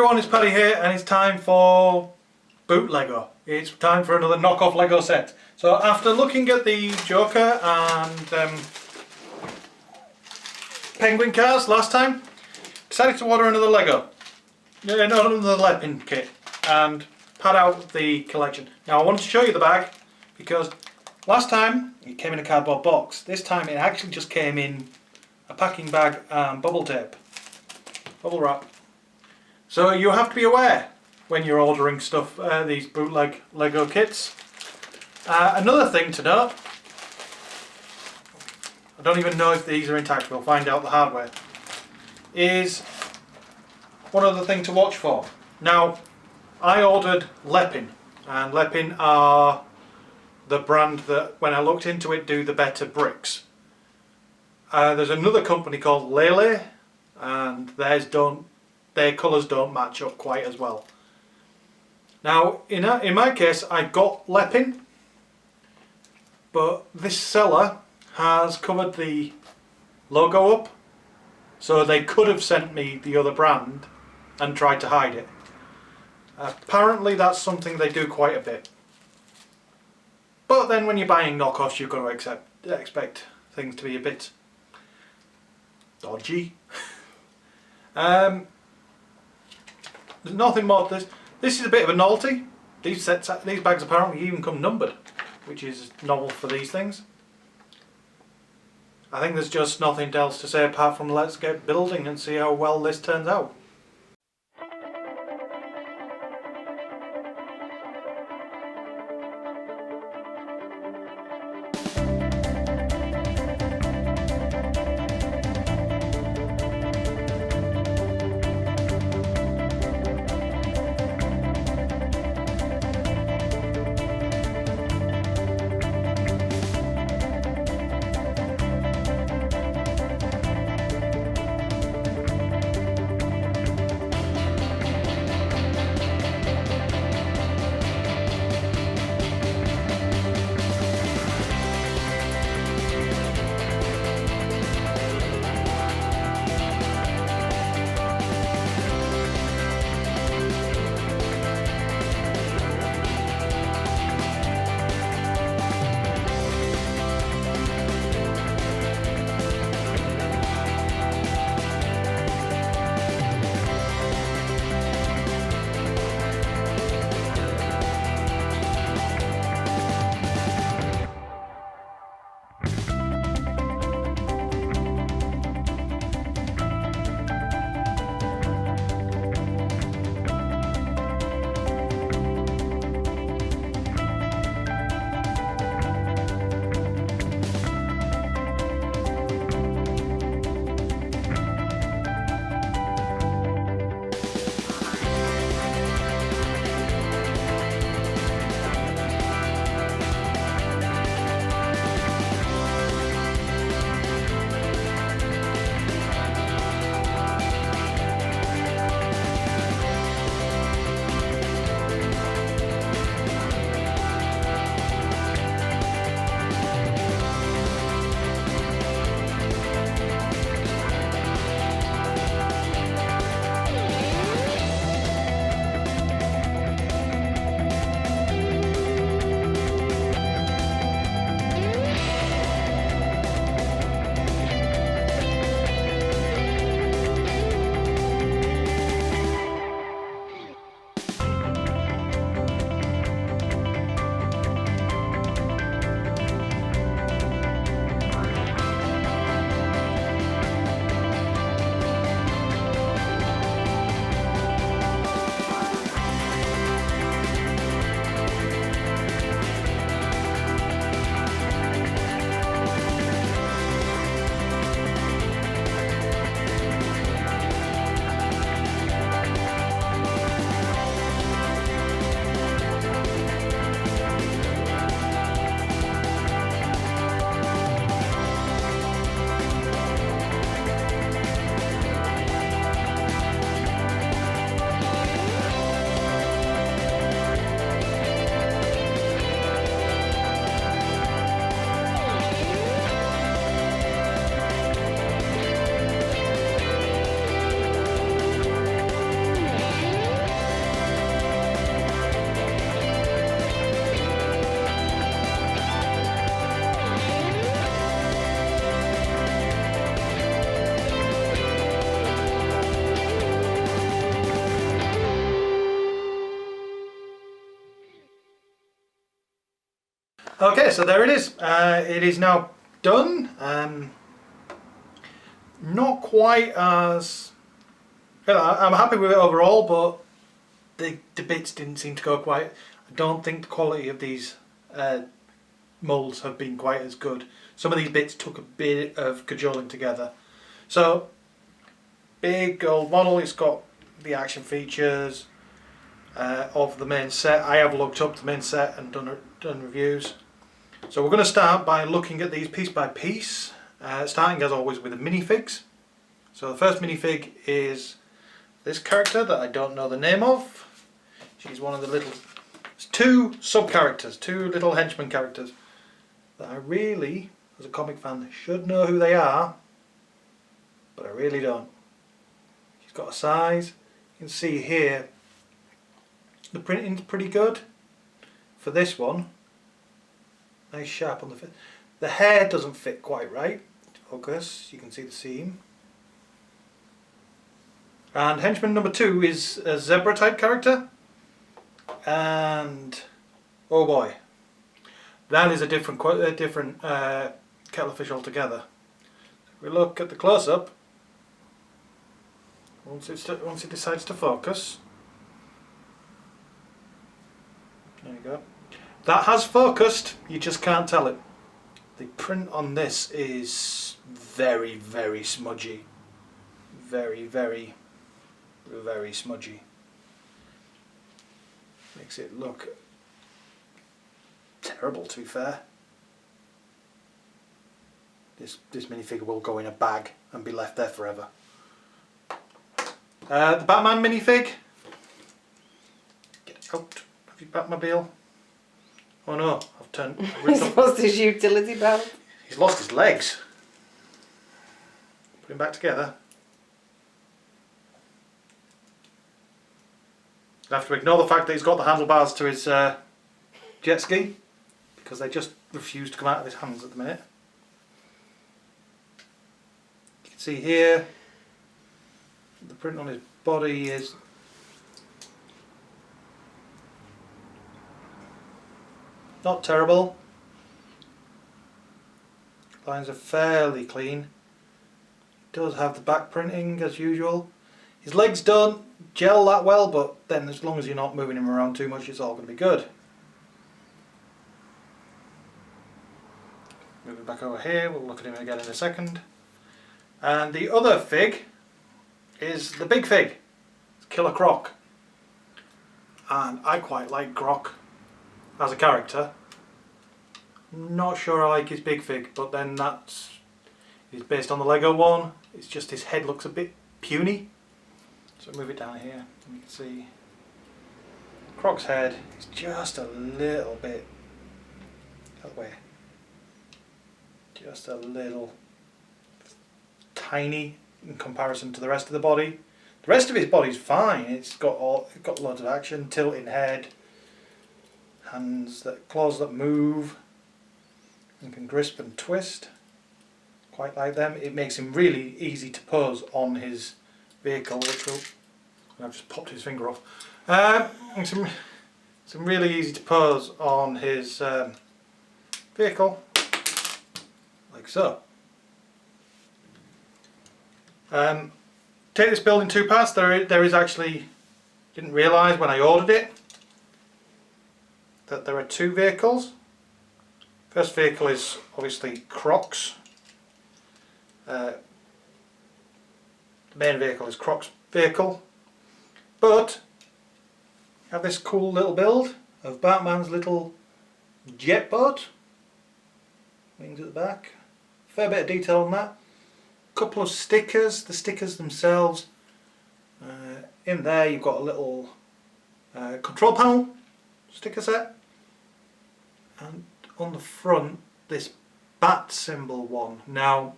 everyone, it's Paddy here and it's time for BootLego. It's time for another knockoff Lego set. So after looking at the Joker and Penguin cars last time, decided to order another Lego. Another Lepin kit and pad out the collection. Now I wanted to show you the bag because last time it came in a cardboard box. This time it actually just came in a packing bag and bubble tape. Bubble wrap. So you have to be aware when you're ordering stuff, these bootleg Lego kits. Another thing to note, I don't even know if these are intact, we'll find out the hard way, is one other thing to watch for. Now, I ordered Lepin, and Lepin are the brand that, when I looked into it, do the better bricks. There's another company called Lele, and their colours don't match up quite as well. Now, in my case, I got Lepin, but this seller has covered the logo up, so they could have sent me the other brand and tried to hide it. Apparently that's something they do quite a bit. But then when you're buying knockoffs, you've got to expect things to be a bit dodgy. There's nothing more to this. This is a bit of a novelty. These bags apparently even come numbered, which is novel for these things. I think there's just nothing else to say apart from let's get building and see how well this turns out. Okay, so there it is. It is now done. Not quite as... I'm happy with it overall, but the bits didn't seem to go quite... I don't think the quality of these moulds have been quite as good. Some of these bits took a bit of cajoling together. So, big old model, it's got the action features of the main set. I have looked up the main set and done reviews. So we're going to start by looking at these piece by piece, starting as always with the minifigs. So the first minifig is this character that I don't know the name of. She's one of the little... It's two sub-characters, two little henchman characters that I really, as a comic fan, should know who they are, but I really don't. She's got a size. You can see here the printing's pretty good for this one. Nice sharp on the fit. The hair doesn't fit quite right. Focus, you can see the seam. And henchman number 2 is a zebra type character. And oh boy, that is a different kettle of fish altogether. If we look at the close-up, once it decides to focus, there you go. That has focused, you just can't tell it. The print on this is very, very smudgy. Very, very, very smudgy. Makes it look terrible, to be fair. This minifigure will go in a bag and be left there forever. The Batman minifig. Get it out of your Batmobile. Oh no, He's lost his utility belt. He's lost his legs. Put him back together. I have to ignore the fact that he's got the handlebars to his jet ski, because they just refuse to come out of his hands at the minute. You can see here the print on his body is not terrible. Lines are fairly clean. Does have the back printing as usual. His legs don't gel that well, but then as long as you're not moving him around too much, it's all going to be good. Moving back over here, we'll look at him again in a second. And the other fig is the big fig. It's Killer Croc. And I quite like Croc as a character. Not sure I like his big fig, but then he's based on the Lego one. It's just his head looks a bit puny. So move it down here and you can see Croc's head is just a little bit that way. Just a little tiny in comparison to the rest of the body. The rest of his body's fine. It's got loads of action, tilting head, claws that move and can grasp and twist. Quite like them. It makes him really easy to pose on his vehicle, which will... I've just popped his finger off. It's really easy to pose on his vehicle, like so. Take this build in 2 parts. There is actually, didn't realise when I ordered it that there are 2 vehicles. First vehicle is obviously Croc's. The main vehicle is Croc's vehicle, but you have this cool little build of Batman's little jet boat. Wings at the back. Fair bit of detail on that. Couple of stickers. The stickers themselves. In there you've got a little control panel sticker set, and on the front this bat symbol one. Now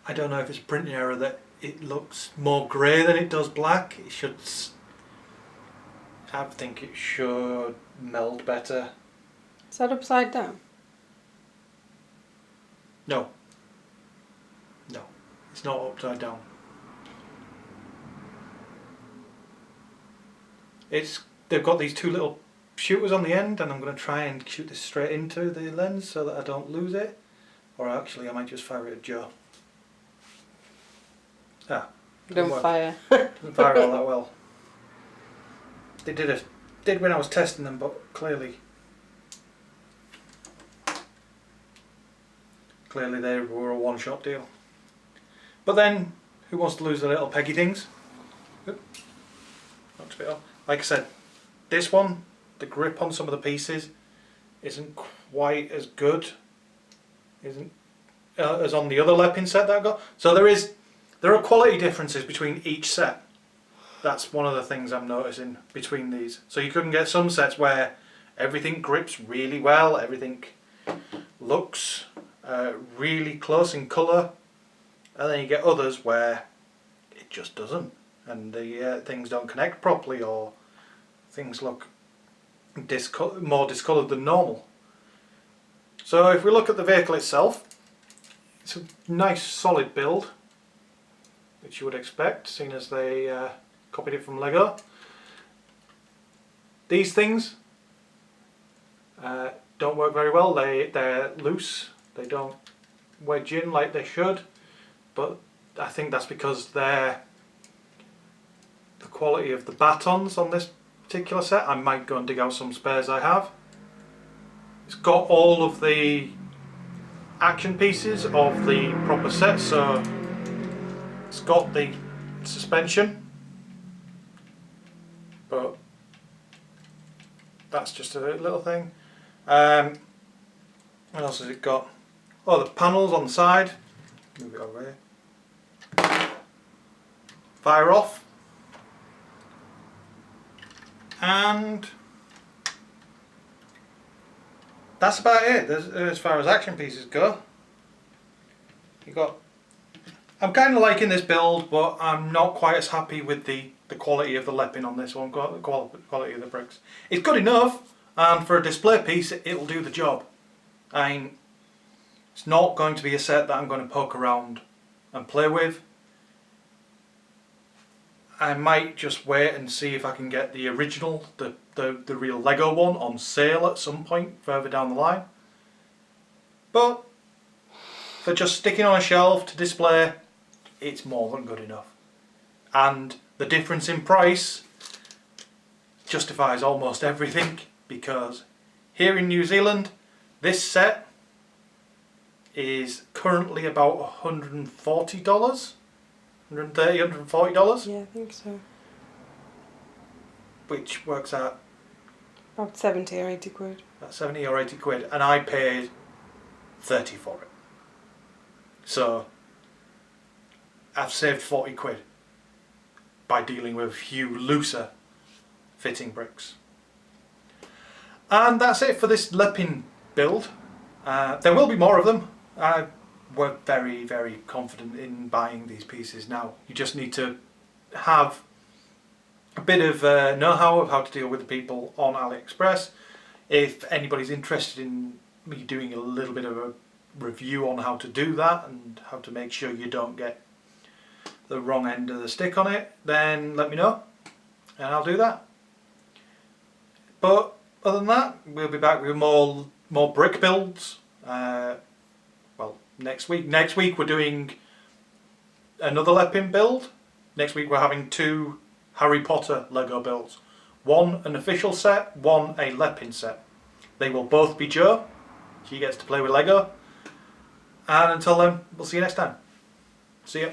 I don't know if it's a printing error that it looks more grey than it does black. It should, I think it should meld better. Is that upside down? No. No, it's not upside down. They've got these 2 little shooters on the end, and I'm going to try and shoot this straight into the lens so that I don't lose it. Or actually I might just fire it at Jo. Ah, Don't fire. Didn't fire all that well. They did when I was testing them, but clearly they were a one-shot deal. But then, who wants to lose the little peggy things? Oop. Knocked a bit off. Like I said, this one, the grip on some of the pieces isn't quite as good, as on the other Lepin set that I've got. So there are quality differences between each set. That's one of the things I'm noticing between these. So you couldn't get some sets where everything grips really well, everything looks really close in colour, and then you get others where it just doesn't, and the things don't connect properly, or things look more discoloured than normal. So if we look at the vehicle itself, it's a nice solid build, which you would expect, seeing as they copied it from Lego. These things don't work very well. They're loose. They don't wedge in like they should, but I think that's because the quality of the batons on this particular set. I might go and dig out some spares I have. It's got all of the action pieces of the proper set, so it's got the suspension, but that's just a little thing. What else has it got? Oh, the panels on the side. Move it over here. Fire off. And that's about it as far as action pieces go. I'm kind of liking this build, but I'm not quite as happy with the quality of the Lepin on this one, the quality of the bricks. It's good enough, and for a display piece it'll do the job. It's not going to be a set that I'm going to poke around and play with. I might just wait and see if I can get the original, the real Lego one, on sale at some point further down the line. But for just sticking on a shelf to display, it's more than good enough. And the difference in price justifies almost everything, because here in New Zealand this set is currently about $140, $130, $140. Yeah, I think so. Which works out About 70 or 80 quid. about 70 or 80 quid, and I paid 30 for it. So I've saved 40 quid by dealing with a few looser fitting bricks. And that's it for this Lepin build. There will be more of them. We're very, very confident in buying these pieces now. You just need to have a bit of know-how of how to deal with the people on AliExpress. If anybody's interested in me doing a little bit of a review on how to do that and how to make sure you don't get the wrong end of the stick on it, then let me know and I'll do that. But other than that, we'll be back with more brick builds. Well, next week. Next week we're doing another Lepin build. Next week we're having 2 Harry Potter Lego builds. One an official set, one a Lepin set. They will both be Jo. She gets to play with Lego. And until then, we'll see you next time. See ya.